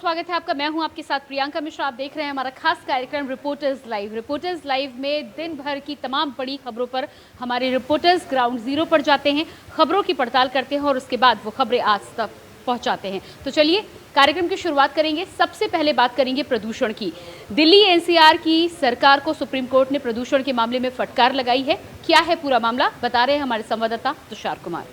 स्वागत है आपका। मैं हूं आपके साथ प्रियंका मिश्रा। आप देख रहे हैं हमारा खास कार्यक्रम रिपोर्टर्स लाइव। रिपोर्टर्स लाइव में दिन भर की तमाम बड़ी खबरों पर हमारे रिपोर्टर्स ग्राउंड जीरो पर जाते हैं, खबरों की पड़ताल करते हैं और उसके बाद वो खबरें आज तक पहुंचाते हैं। तो चलिए कार्यक्रम की शुरुआत करेंगे। सबसे पहले बात करेंगे प्रदूषण की। दिल्ली एनसीआर की सरकार को सुप्रीम कोर्ट ने प्रदूषण के मामले में फटकार लगाई है। क्या है पूरा मामला, बता रहे हैं हमारे संवाददाता तुषार कुमार।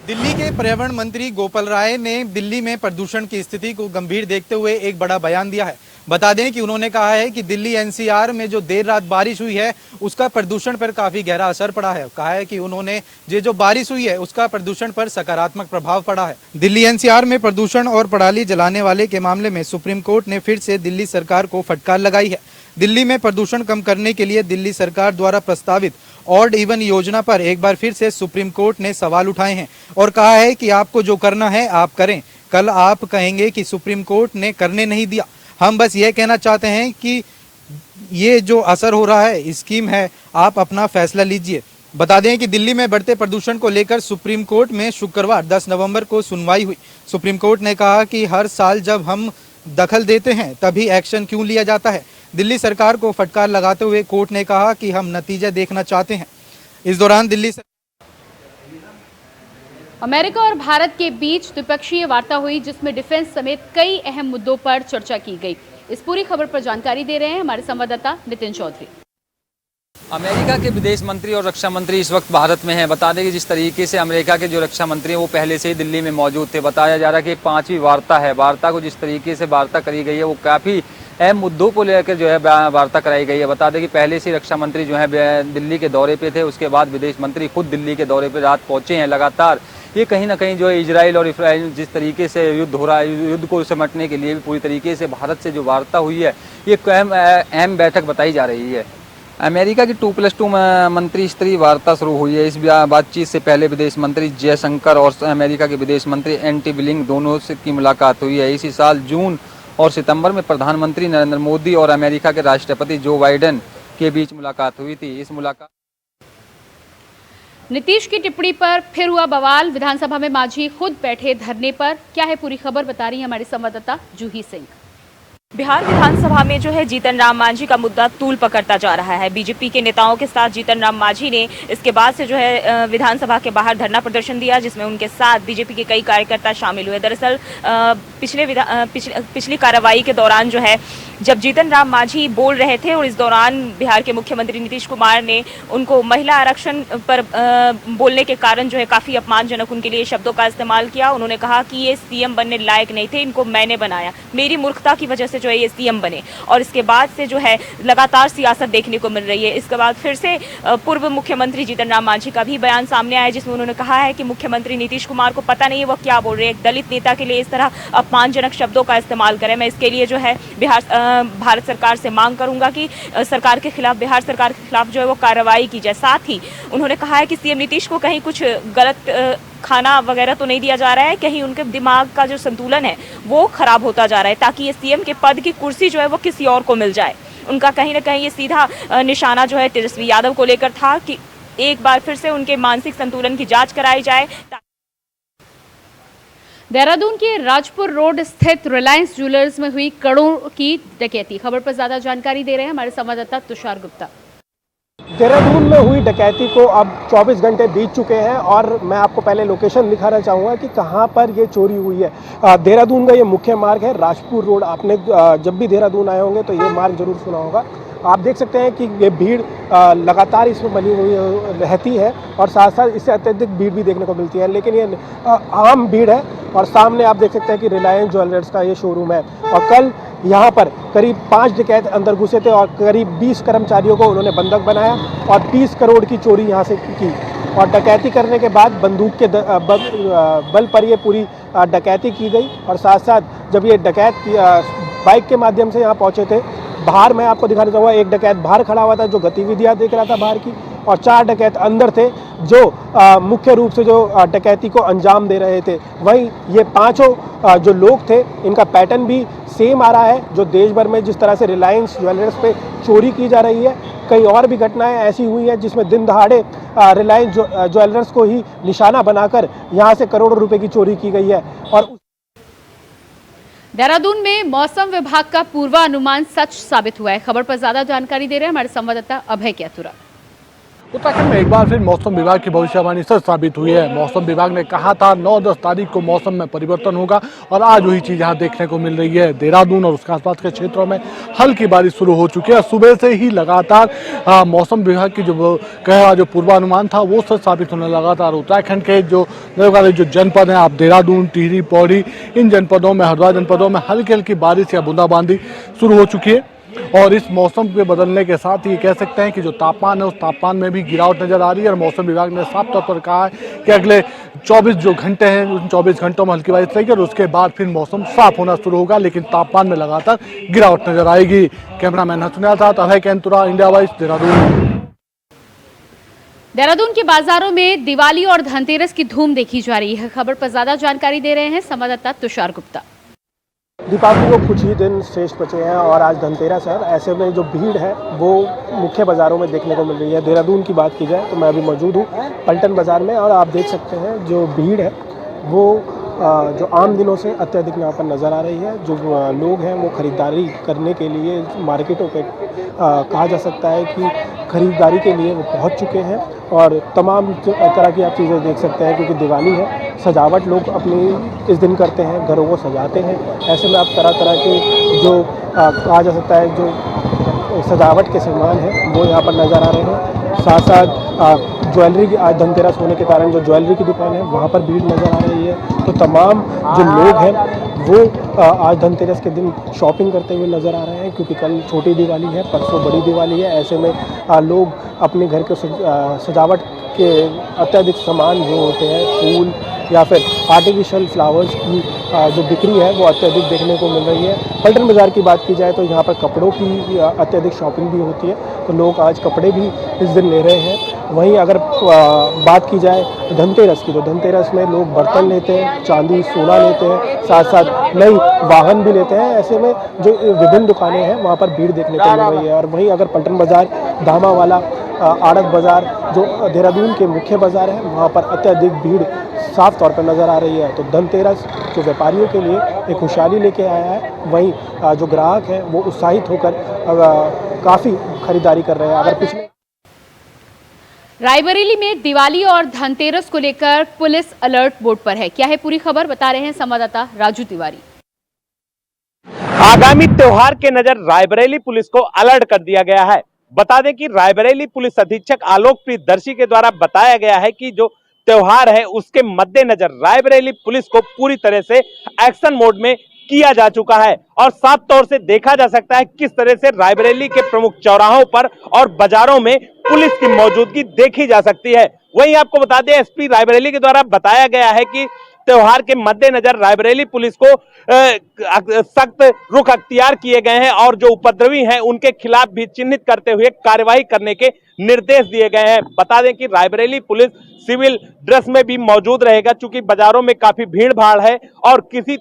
दिल्ली के पर्यावरण मंत्री गोपाल राय ने दिल्ली में प्रदूषण की स्थिति को गंभीर देखते हुए एक बड़ा बयान दिया है। बता दें कि उन्होंने कहा है कि दिल्ली एनसीआर में जो देर रात बारिश हुई है उसका प्रदूषण पर काफी गहरा असर पड़ा है। कहा है कि उन्होंने ये जो बारिश हुई है उसका प्रदूषण पर सकारात्मक प्रभाव पड़ा है। दिल्ली एनसीआर में प्रदूषण और पराली जलाने वाले के मामले में सुप्रीम कोर्ट ने फिर से दिल्ली सरकार को फटकार लगाई है। दिल्ली में प्रदूषण कम करने के लिए दिल्ली सरकार द्वारा प्रस्तावित ऑड इवन योजना पर एक बार फिर से सुप्रीम कोर्ट ने सवाल उठाए हैं और कहा है कि आपको जो करना है आप करें। कल आप कहेंगे कि सुप्रीम कोर्ट ने करने नहीं दिया। हम बस ये कहना चाहते हैं कि ये जो असर हो रहा है स्कीम है, आप अपना फैसला लीजिए। बता दें कि दिल्ली में बढ़ते प्रदूषण को लेकर सुप्रीम कोर्ट में शुक्रवार 10 नवंबर को सुनवाई हुई। सुप्रीम कोर्ट ने कहा कि हर साल जब हम दखल देते हैं तभी एक्शन क्यों लिया जाता है। दिल्ली सरकार को फटकार लगाते हुए कोर्ट ने कहा कि हम नतीजा देखना चाहते हैं। इस दौरान दिल्ली अमेरिका और भारत के बीच द्विपक्षीय वार्ता हुई जिसमें डिफेंस समेत कई अहम मुद्दों पर चर्चा की गई। इस पूरी खबर पर जानकारी दे रहे हैं हमारे संवाददाता नितिन चौधरी। अमेरिका के विदेश मंत्री और रक्षा मंत्री इस वक्त भारत में हैं। बता दें कि जिस तरीके से अमेरिका के जो रक्षा मंत्री हैं वो पहले से ही दिल्ली में मौजूद थे। बताया जा रहा है कि एक 5वीं वार्ता है। वार्ता को जिस तरीके से वार्ता करी गई है वो काफ़ी अहम मुद्दों को लेकर जो है वार्ता कराई गई है। बता दें कि पहले से रक्षा मंत्री जो है दिल्ली के दौरे पे थे, उसके बाद विदेश मंत्री खुद दिल्ली के दौरे पे रात पहुंचे हैं। लगातार ये कहीं ना कहीं जो है इजराइल और इसराइल जिस तरीके से युद्ध हो रहा है, युद्ध को सिमटने के लिए भी पूरी तरीके से भारत से जो वार्ता हुई है ये अहम बैठक बताई जा रही है। अमेरिका की 2+2 मंत्री स्तरीय वार्ता शुरू हुई है। इस बातचीत से पहले विदेश मंत्री जयशंकर और अमेरिका के विदेश मंत्री एंटी ब्लिंकन दोनों से की मुलाकात हुई है। इसी साल जून और सितंबर में प्रधानमंत्री नरेंद्र मोदी और अमेरिका के राष्ट्रपति जो बाइडेन के बीच मुलाकात हुई थी। इस मुलाकात नीतीश की टिप्पणी पर फिर हुआ बवाल। विधानसभा में मांझी खुद बैठे धरने पर। क्या है पूरी खबर, बता रही है हमारी संवाददाता जूही सिंह। बिहार विधानसभा में जो है जीतन राम मांझी का मुद्दा तूल पकड़ता जा रहा है। बीजेपी के नेताओं के साथ जीतन राम मांझी ने इसके बाद से जो है विधानसभा के बाहर धरना प्रदर्शन दिया, जिसमें उनके साथ बीजेपी के कई कार्यकर्ता शामिल हुए। दरअसल पिछली कार्रवाई के दौरान जो है जब जीतन राम मांझी बोल रहे थे और इस दौरान बिहार के मुख्यमंत्री नीतीश कुमार ने उनको महिला आरक्षण पर बोलने के कारण जो है काफ़ी अपमानजनक उनके लिए शब्दों का इस्तेमाल किया। उन्होंने कहा कि ये सीएम बनने लायक नहीं थे, इनको मैंने बनाया, मेरी मूर्खता की वजह से जो है ये सीएम बने। और इसके बाद से जो है लगातार सियासत देखने को मिल रही है। इसके बाद फिर से पूर्व मुख्यमंत्री जीतन राम मांझी का भी बयान सामने आया, जिसमें उन्होंने कहा है कि मुख्यमंत्री नीतीश कुमार को पता नहीं है वो क्या बोल रहे हैं। एक दलित नेता के लिए इस तरह अपमानजनक शब्दों का इस्तेमाल करें। मैं इसके लिए जो है भारत सरकार से मांग करूंगा कि सरकार के खिलाफ, बिहार सरकार के खिलाफ जो है वो कार्रवाई की जाए। साथ ही उन्होंने कहा है कि सीएम नीतीश को कहीं कुछ गलत खाना वगैरह तो नहीं दिया जा रहा है, कहीं उनके दिमाग का जो संतुलन है वो खराब होता जा रहा है, ताकि ये सीएम के पद की कुर्सी जो है वो किसी और को मिल जाए। उनका कहीं ना कहीं ये सीधा निशाना जो है तेजस्वी यादव को लेकर था कि एक बार फिर से उनके मानसिक संतुलन की जांच कराई जाए। देहरादून के राजपुर रोड स्थित रिलायंस ज्वेलर्स में हुई करोड़ों की डकैती। खबर पर ज्यादा जानकारी दे रहे हैं हमारे संवाददाता तुषार गुप्ता। देहरादून में हुई डकैती को अब 24 घंटे बीत चुके हैं और मैं आपको पहले लोकेशन दिखाना चाहूँगा कि कहाँ पर ये चोरी हुई है। देहरादून का ये मुख्य मार्ग है राजपुर रोड। आपने जब भी देहरादून आए होंगे तो ये मार्ग जरूर सुना होगा। आप देख सकते हैं कि ये भीड़ लगातार इसमें बनी हुई रहती है और साथ साथ इससे अत्यधिक भीड़ भी देखने को मिलती है, लेकिन ये आम भीड़ है। और सामने आप देख सकते हैं कि रिलायंस ज्वेलर्स का ये शोरूम है और कल यहाँ पर करीब 5 डकैत अंदर घुसे थे और करीब 20 कर्मचारियों को उन्होंने बंधक बनाया और 30 करोड़ की चोरी यहाँ से की। और डकैती करने के बाद बंदूक के बल पर ये पूरी डकैती की गई। और साथ साथ जब ये डकैत बाइक के माध्यम से यहाँ पहुँचे थे, बाहर मैं आपको दिखाना चाहूँगा, एक डकैत बाहर खड़ा हुआ था जो गतिविधियाँ देख रहा था बाहर की, और 4 डकैत अंदर थे जो मुख्य रूप से जो डकैती को अंजाम दे रहे थे। वहीं ये 5 जो लोग थे इनका पैटर्न भी सेम आ रहा है। जो देश भर में जिस तरह से रिलायंस ज्वेलर्स पे चोरी की जा रही है, कई और भी घटनाएं ऐसी हुई हैं जिसमें दिन दहाड़े रिलायंस ज्वेलर्स को ही निशाना बनाकर यहाँ से करोड़ों रुपए की चोरी की गई है। और देहरादून में मौसम विभाग का पूर्वानुमान सच साबित हुआ है। खबर पर ज्यादा जानकारी दे रहे हैं हमारे संवाददाता अभय क्यातुरा। उत्तराखंड में एक बार फिर मौसम विभाग की भविष्यवाणी सच साबित हुई है। मौसम विभाग ने कहा था 9-10 तारीख को मौसम में परिवर्तन होगा और आज वही चीज यहाँ देखने को मिल रही है। देहरादून और उसके आसपास के क्षेत्रों में हल्की बारिश शुरू हो चुकी है। सुबह से ही लगातार मौसम विभाग की जो पूर्वानुमान था वो सच साबित होने लगा था। उत्तराखंड के जो जनपद हैं, आप देहरादून, टिहरी, पौड़ी, इन जनपदों में, हरिद्वार जनपदों में हल्की हल्की बारिश या बूंदाबांदी शुरू हो चुकी है। और इस मौसम के बदलने के साथ ये कह सकते हैं कि जो तापमान है उस तापमान में भी गिरावट नजर आ रही है। और मौसम विभाग ने साफ तौर पर कहा है कि अगले 24 जो घंटे हैं उन 24 घंटों में हल्की बारिश रहेगी और उसके बाद फिर मौसम साफ होना शुरू होगा, लेकिन तापमान में लगातार गिरावट नजर आएगी। कैमरामैन हसनैन साथ अभय कैंतुरा, इंडिया वॉइस, देहरादून। देहरादून के बाजारों में दिवाली और धनतेरस की धूम देखी जा रही है। खबर पर ज्यादा जानकारी दे रहे हैं संवाददाता तुषार गुप्ता। दीपावली को कुछ ही दिन शेष बचे हैं और आज धनतेरस है। ऐसे में जो भीड़ है वो मुख्य बाज़ारों में देखने को मिल रही है। देहरादून की बात की जाए तो मैं अभी मौजूद हूँ पलटन बाज़ार में और आप देख सकते हैं जो भीड़ है वो जो आम दिनों से अत्यधिक यहाँ पर नज़र आ रही है। जो लोग हैं वो ख़रीदारी करने के लिए मार्केटों पे कहा जा सकता है कि ख़रीदारी के लिए वो पहुँच चुके हैं और तमाम तरह की आप चीज़ें देख सकते हैं क्योंकि दिवाली है। सजावट लोग अपनी इस दिन करते हैं, घरों को सजाते हैं। ऐसे में आप तरह तरह के जो कहा जा सकता है जो सजावट के सामान हैं वो यहाँ पर नज़र आ रहे हैं। साथ साथ ज्वेलरी की आज धनतेरस होने के कारण जो ज्वेलरी की दुकान है वहाँ पर भीड़ नज़र आ रही है। तो तमाम जो लोग हैं वो आज धनतेरस के दिन शॉपिंग करते हुए नज़र आ रहे हैं क्योंकि कल छोटी दिवाली है, परसों बड़ी दिवाली है। ऐसे में लोग अपने घर के सजावट के अत्यधिक सामान जो होते हैं, फूल या फिर आर्टिफिशियल फ्लावर्स की जो बिक्री है वो अत्यधिक देखने को मिल रही है। पलटन बाज़ार की बात की जाए तो यहाँ पर कपड़ों की अत्यधिक शॉपिंग भी होती है, तो लोग आज कपड़े भी इस दिन ले रहे हैं। वहीं अगर बात की जाए धनतेरस की तो धनतेरस में लोग बर्तन लेते हैं, चांदी सोना लेते हैं, साथ साथ नई वाहन भी लेते हैं। ऐसे में जो विभिन्न दुकानें हैं वहाँ पर भीड़ देखने को मिल रही है। और वहीं अगर पलटन बाज़ार, धामावाला, आड़त बाज़ार जो देहरादून के मुख्य बाज़ार है वहाँ पर अत्यधिक भीड़ साफ तौर पर नज़र आ रही है। तो धनतेरस जो व्यापारियों के लिए एक खुशहाली लेके आया है, वहीं जो ग्राहक हैं वो उत्साहित होकर काफ़ी खरीदारी कर रहे हैं। अगर पिछले रायबरेली में दिवाली और धनतेरस को लेकर पुलिस अलर्ट मोड पर है। क्या है पूरी खबर, बता रहे हैं संवाददाता राजू तिवारी। आगामी त्योहार के नजर रायबरेली पुलिस को अलर्ट कर दिया गया है। बता दें कि रायबरेली पुलिस अधीक्षक आलोक प्रियदर्शी के द्वारा बताया गया है कि जो त्योहार है उसके मद्देनजर रायबरेली पुलिस को पूरी तरह से एक्शन मोड में किया जा चुका है और साफ तौर से देखा जा सकता है किस तरह से रायबरेली के प्रमुख चौराहों पर और बाजारों में पुलिस की मौजूदगी देखी जा सकती है। वहीं आपको बता दें एसपी रायबरेली के द्वारा बताया गया है कि त्योहार के मद्देनजर रायबरेली पुलिस को सख्त रुख अख्तियार किए गए हैं और जो उपद्रवी हैं उनके खिलाफ भी चिन्हित करते हुए कार्रवाई करने के निर्देश दिए गए हैं। बता दें कि रायबरेली पुलिस सिविल ड्रेस में भी मौजूद रहेगा चूंकि बाजारों में काफी भीड़ भाड़ है और किसी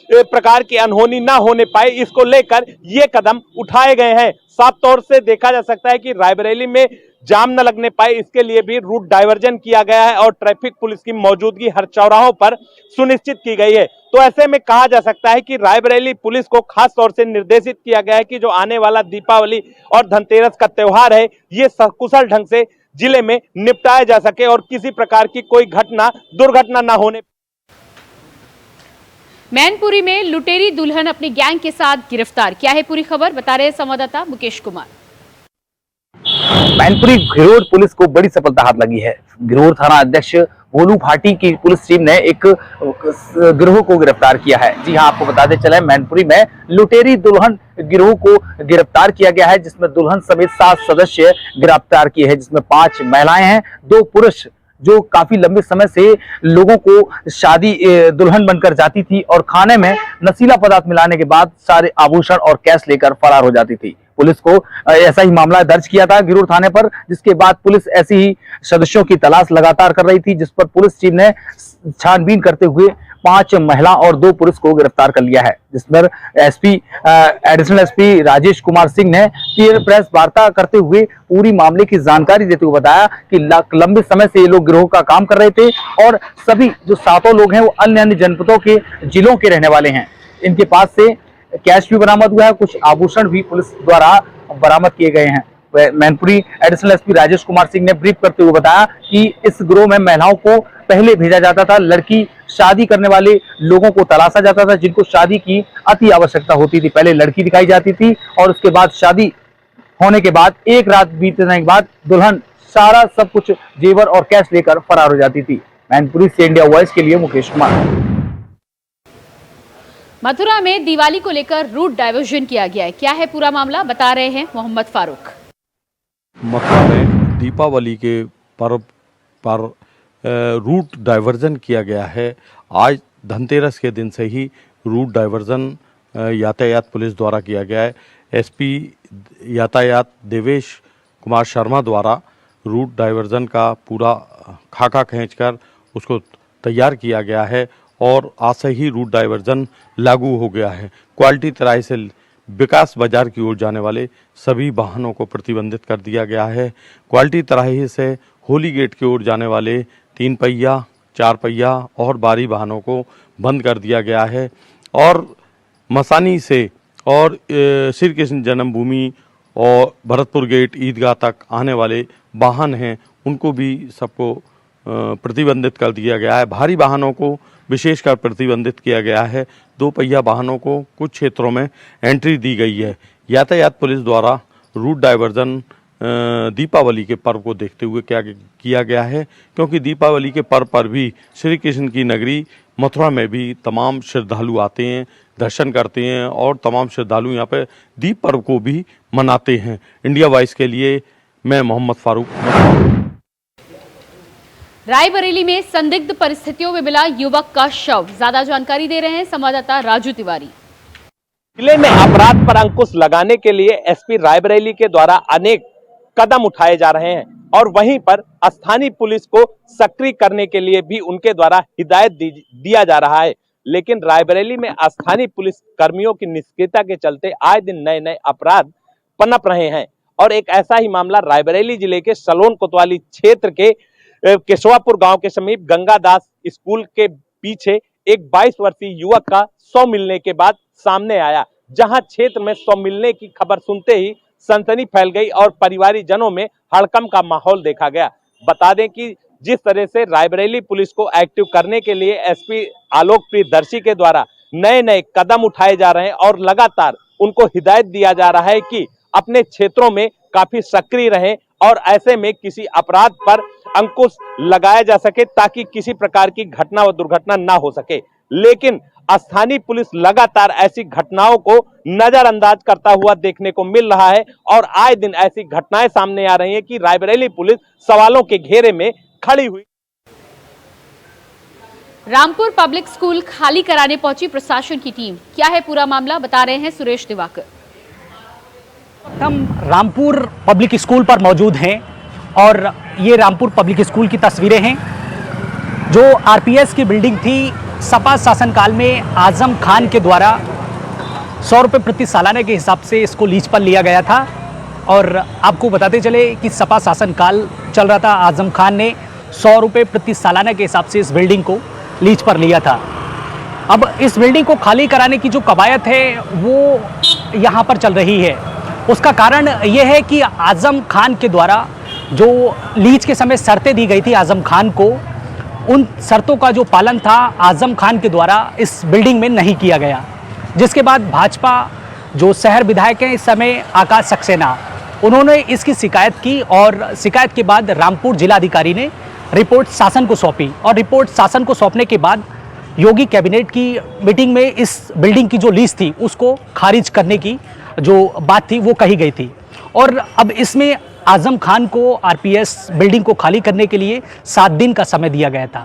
प्रकार की अनहोनी ना होने पाए इसको लेकर ये कदम उठाए गए हैं। साफ तौर से देखा जा सकता है कि रायबरेली में जाम न लगने पाए इसके लिए भी रूट डाइवर्जन किया गया है और ट्रैफिक पुलिस की मौजूदगी हर चौराहों पर सुनिश्चित की गई है। तो ऐसे में कहा जा सकता है कि रायबरेली पुलिस को खास तौर से निर्देशित किया गया है कि जो आने वाला दीपावली और धनतेरस का त्योहार है ये सकुशल ढंग से जिले में निपटाया जा सके और किसी प्रकार की कोई दुर्घटना न होने। मैनपुरी में लुटेरी दुल्हन अपनी गैंग के साथ गिरफ्तार। क्या है पूरी खबर, बता रहे हैं संवाददाता मुकेश कुमार। मैनपुरी घिरोड़ पुलिस को बड़ी सफलता हाथ लगी है। घिरोड़ थाना अध्यक्ष भोलू भाटी की पुलिस टीम ने एक गिरोह को गिरफ्तार किया है। जी हां, आपको बताते चले मैनपुरी में लुटेरी दुल्हन गिरोह को गिरफ्तार किया गया है जिसमें दुल्हन समेत 7 सदस्य गिरफ्तार किए हैं जिसमें 5 महिलाएं हैं, 2 पुरुष जो काफी लंबे समय से लोगों को शादी दुल्हन बनकर जाती थी और खाने में नशीला पदार्थ मिलाने के बाद सारे आभूषण और कैश लेकर फरार हो जाती थी। पुलिस को ऐसा ही मामला दर्ज किया था गिरोड़ थाने पर, जिसके बाद पुलिस ऐसी ही सदस्यों की तलाश लगातार कर रही थी जिस पर पुलिस टीम ने छानबीन करते हुए 5 महिला और 2 पुरुष को गिरफ्तार कर लिया है। जिसमें एडिशनल एसपी राजेश कुमार सिंह ने प्रेस वार्ता करते हुए पूरी मामले की जानकारी देते हुए बताया कि लंबे समय से ये लोग गिरोह का काम कर रहे थे और सभी जो 7 लोग हैं वो अन्य जनपदों के जिलों के रहने वाले हैं। इनके पास से कैश भी बरामद हुआ है, कुछ आभूषण भी पुलिस द्वारा बरामद किए गए हैं। मैनपुरी एडिशनल एसपी राजेश कुमार सिंह ने ब्रीफ करते हुए बताया कि इस गिरोह में महिलाओं को पहले भेजा जाता था, लड़की शादी करने वाले लोगों को तलाशा जाता था जिनको शादी की अति आवश्यकता होती थी। पहले लड़की दिखाई जाती थी और उसके बाद शादी होने के बाद एक रात बीतने के बाद दुल्हन सारा सब कुछ जेवर और कैश लेकर फरार हो जाती थी। मैनपुरी से इंडिया वॉइस के लिए मुकेश कुमार। मथुरा में दिवाली को लेकर रूट डाइवर्जन किया गया है। क्या है पूरा मामला, बता रहे हैं मोहम्मद फारूक। मथुरा में दीपावली के पर्व पर रूट डाइवर्जन किया गया है। आज धनतेरस के दिन से ही रूट डाइवर्जन यातायात पुलिस द्वारा किया गया है। एसपी यातायात देवेश कुमार शर्मा द्वारा रूट डाइवर्जन का पूरा खाका खींचकर उसको तैयार किया गया है और आज से ही रूट डाइवर्जन लागू हो गया है। क्वालिटी तराई से विकास बाजार की ओर जाने वाले सभी वाहनों को प्रतिबंधित कर दिया गया है। क्वालिटी तराई से होली गेट की ओर जाने वाले 3 पहिया, 4 पहिया और भारी वाहनों को बंद कर दिया गया है और मसानी से और श्री कृष्ण जन्मभूमि और भरतपुर गेट ईदगाह तक आने वाले वाहन हैं उनको भी सबको प्रतिबंधित कर दिया गया है। भारी वाहनों को विशेषकर प्रतिबंधित किया गया है। 2 पहिया वाहनों को कुछ क्षेत्रों में एंट्री दी गई है। यातायात पुलिस द्वारा रूट डाइवर्जन दीपावली के पर्व को देखते हुए क्या किया गया है, क्योंकि दीपावली के पर्व पर भी श्री कृष्ण की नगरी मथुरा में भी तमाम श्रद्धालु आते हैं, दर्शन करते हैं और तमाम श्रद्धालु यहाँ पर दीप पर्व को भी मनाते हैं। इंडिया वॉइस के लिए मैं मोहम्मद फारूक। रायबरेली में संदिग्ध परिस्थितियों में मिला युवक का शव। ज्यादा जानकारी दे रहे हैं संवाददाता राजू तिवारी। जिले में अपराध पर अंकुश लगाने के लिए एसपी रायबरेली के द्वारा अनेक कदम उठाए जा रहे हैं और वहीं पर स्थानीय पुलिस को सक्रिय करने के लिए भी उनके द्वारा हिदायत दिया जा रहा है। लेकिन रायबरेली में स्थानीय पुलिस कर्मियों की निष्क्रियता के चलते आए दिन नए नए अपराध पनप रहे हैं और एक ऐसा ही मामला रायबरेली जिले के सलोन कोतवाली क्षेत्र के केशवापुर गांव के समीप गंगादास स्कूल के पीछे एक 22 वर्षीय युवक का शव मिलने के बाद सामने आया, जहां क्षेत्र में शव मिलने की खबर सुनते ही सनसनी फैल गई और परिवारजनों में हड़कंप का माहौल देखा गया। बता दें कि जिस तरह से रायबरेली पुलिस को एक्टिव करने के लिए एसपी आलोक प्रियदर्शी के द्वारा नए नए कदम उठाए जा रहे हैं और लगातार उनको हिदायत दिया जा रहा है कि अपने क्षेत्रों में काफी सक्रिय रहें और ऐसे में किसी अपराध पर अंकुश लगाया जा सके ताकि किसी प्रकार की घटना व दुर्घटना ना हो सके। लेकिन स्थानीय पुलिस लगातार ऐसी घटनाओं को नजरअंदाज करता हुआ देखने को मिल रहा है और आए दिन ऐसी घटनाएं सामने आ रही हैं कि रायबरेली पुलिस सवालों के घेरे में खड़ी हुई। रामपुर पब्लिक स्कूल खाली कराने पहुंची प्रशासन की टीम। क्या है पूरा मामला, बता रहे हैं सुरेश दिवाकर। हम रामपुर पब्लिक स्कूल पर मौजूद हैं और ये रामपुर पब्लिक स्कूल की तस्वीरें हैं। जो आरपीएस की बिल्डिंग थी, सपा शासनकाल में आजम खान के द्वारा 100 रुपये प्रति सालाना के हिसाब से इसको लीज पर लिया गया था और आपको बताते चले कि सपा शासनकाल चल रहा था। आजम खान ने 100 रुपये प्रति सालाना के हिसाब से इस बिल्डिंग को लीज पर लिया था। अब इस बिल्डिंग को खाली कराने की जो कवायद है वो यहाँ पर चल रही है। उसका कारण ये है कि आजम खान के द्वारा जो लीज के समय शर्तें दी गई थी आजम खान को, उन शर्तों का जो पालन था आजम खान के द्वारा इस बिल्डिंग में नहीं किया गया, जिसके बाद भाजपा जो शहर विधायक हैं इस समय आकाश सक्सेना, उन्होंने इसकी शिकायत की और शिकायत के बाद रामपुर जिलाधिकारी ने रिपोर्ट शासन को सौंपी और रिपोर्ट शासन को सौंपने के बाद योगी कैबिनेट की मीटिंग में इस बिल्डिंग की जो लीज थी उसको खारिज करने की जो बात थी वो कही गई थी और अब इसमें आजम खान को आरपीएस बिल्डिंग को खाली करने के लिए 7 दिन का समय दिया गया था।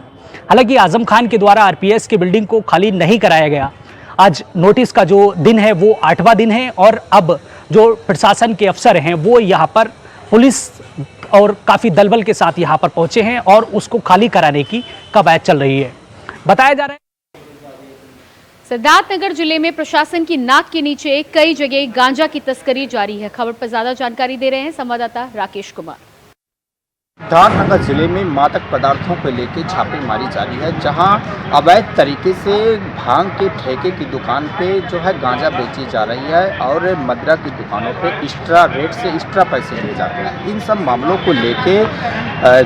हालांकि आजम खान के द्वारा आरपीएस की बिल्डिंग को खाली नहीं कराया गया। आज नोटिस का जो दिन है वो 8वां दिन है और अब जो प्रशासन के अफसर हैं वो यहाँ पर पुलिस और काफ़ी दलबल के साथ यहाँ पर पहुँचे हैं और उसको खाली कराने की कवायद चल रही है। बताया जा रहा है सिद्धार्थनगर जिले में प्रशासन की नाक के नीचे कई जगह गांजा की तस्करी जारी है। खबर पर ज्यादा जानकारी दे रहे हैं संवाददाता राकेश कुमार। सिद्धार्थनगर जिले में मादक पदार्थों को लेकर छापेमारी जारी है, जहां अवैध तरीके से भांग के ठेके की दुकान पे जो है गांजा बेची जा रही है और मदिरा की दुकानों पे एक्स्ट्रा रेट से एक्स्ट्रा पैसे लिए जाते हैं। इन सब मामलों को लेके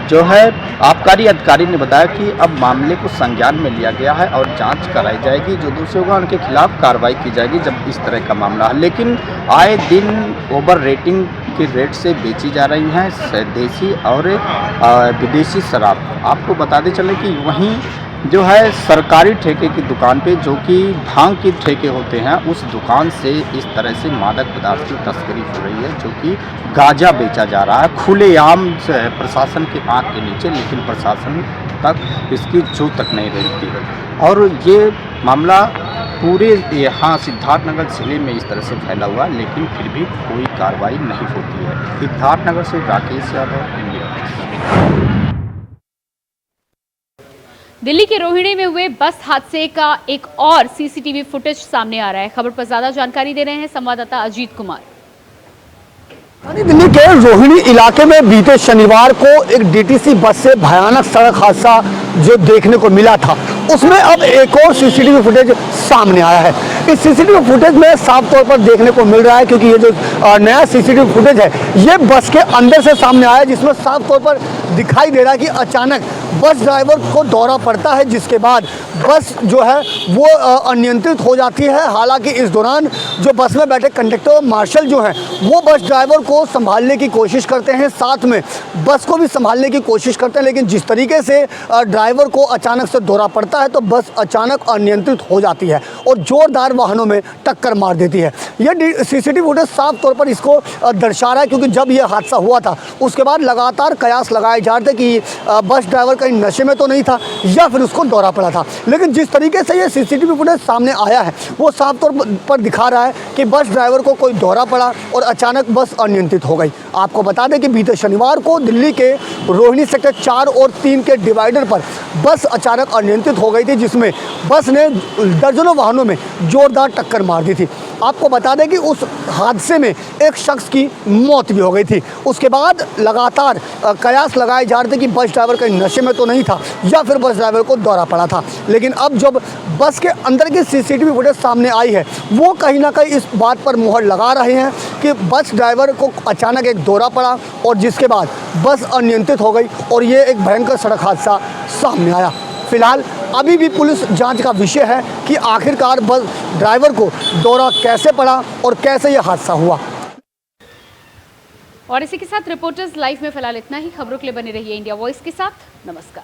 जो है आबकारी अधिकारी ने बताया कि अब मामले को संज्ञान में लिया गया है और जांच कराई जाएगी। जो दोषी होगा उनके खिलाफ कार्रवाई की जाएगी जब इस तरह का मामला है। लेकिन आए दिन ओवर रेटिंग के रेट से बेची जा रही हैं देसी और विदेशी शराब। आपको बताते चले कि वहीं जो है सरकारी ठेके की दुकान पे जो कि भांग के ठेके होते हैं, उस दुकान से इस तरह से मादक पदार्थ की तस्करी हो रही है, जो कि गांजा बेचा जा रहा है खुलेआम प्रशासन के आंख के नीचे, लेकिन प्रशासन तक इसकी जू तक नहीं रहती है। और ये मामला पूरे यहाँ सिद्धार्थनगर जिले में इस तरह से फैला हुआ, लेकिन फिर भी कोई कार्रवाई नहीं होती है। सिद्धार्थनगर से राकेश यादव, इंडिया। दिल्ली के रोहिणी में हुए बस हादसे का एक और सीसीटीवी फुटेज सामने आ रहा है। खबर पर ज्यादा जानकारी दे रहे हैं संवाददाता अजीत कुमार। दिल्ली के रोहिणी इलाके में बीते शनिवार को एक डीटीसी बस से भयानक सड़क हादसा जो देखने को मिला था, उसमें अब एक और सीसीटीवी फुटेज सामने आया है। इस सीसीटीवी फुटेज में साफ तौर पर देखने को मिल रहा है, क्योंकि ये जो नया सीसीटीवी फुटेज है ये बस के अंदर से सामने आया है, जिसमें साफ तौर पर दिखाई दे रहा है कि अचानक बस ड्राइवर को दौरा पड़ता है, जिसके बाद बस जो है वो अनियंत्रित हो जाती है। हालांकि इस दौरान जो बस में बैठे कंडक्टर और मार्शल जो हैं वो बस ड्राइवर को संभालने की कोशिश करते हैं, साथ में बस को भी संभालने की कोशिश करते हैं, लेकिन जिस तरीके से ड्राइवर को अचानक से दौरा पड़ता है तो बस अचानक अनियंत्रित हो जाती है और जोरदार वाहनों में टक्कर मार देती है। यह सीसीटीवी फुटेज साफ तौर पर इसको दर्शा रहा है, क्योंकि जब यह हादसा हुआ था उसके बाद लगातार कयास लगाए जा रहे थे कि बस ड्राइवर कहीं नशे में तो नहीं था या फिर उसको दौरा पड़ा था। लेकिन जिस तरीके से ये सीसीटीवी फुटेज सामने आया है वो साफ तौर पर दिखा रहा है कि बस ड्राइवर को कोई दौरा पड़ा और अचानक बस अनियंत्रित हो गई। आपको बता दें कि बीते शनिवार को दिल्ली के रोहिणी सेक्टर 4 और 3 के डिवाइडर पर बस अचानक अनियंत्रित हो गई थी, जिसमें बस ने दर्जनों वाहनों में जोरदार टक्कर मार दी थी। आपको बता दें कि उस हादसे में एक शख्स की मौत भी हो गई थी। उसके बाद लगातार कयास लगाए जा रहे थे कि बस ड्राइवर कहीं नशे में तो नहीं था या फिर बस ड्राइवर को दौरा पड़ा था। लेकिन अब जब बस के अंदर की सीसीटीवी फुटेज सामने आई है वो कहीं ना कहीं इस बात पर मुहर लगा रहे हैं कि बस ड्राइवर को अचानक एक दौरा पड़ा और जिसके बाद बस अनियंत्रित हो गई और ये एक भयंकर सड़क हादसा सामने आया। फिलहाल अभी भी पुलिस जांच का विषय है कि आखिरकार बस ड्राइवर को दौरा कैसे पड़ा और कैसे यह हादसा हुआ। और इसी के साथ रिपोर्टर्स लाइव में फिलहाल इतना ही। खबरों के लिए बने रहिए इंडिया वॉइस के साथ। नमस्कार।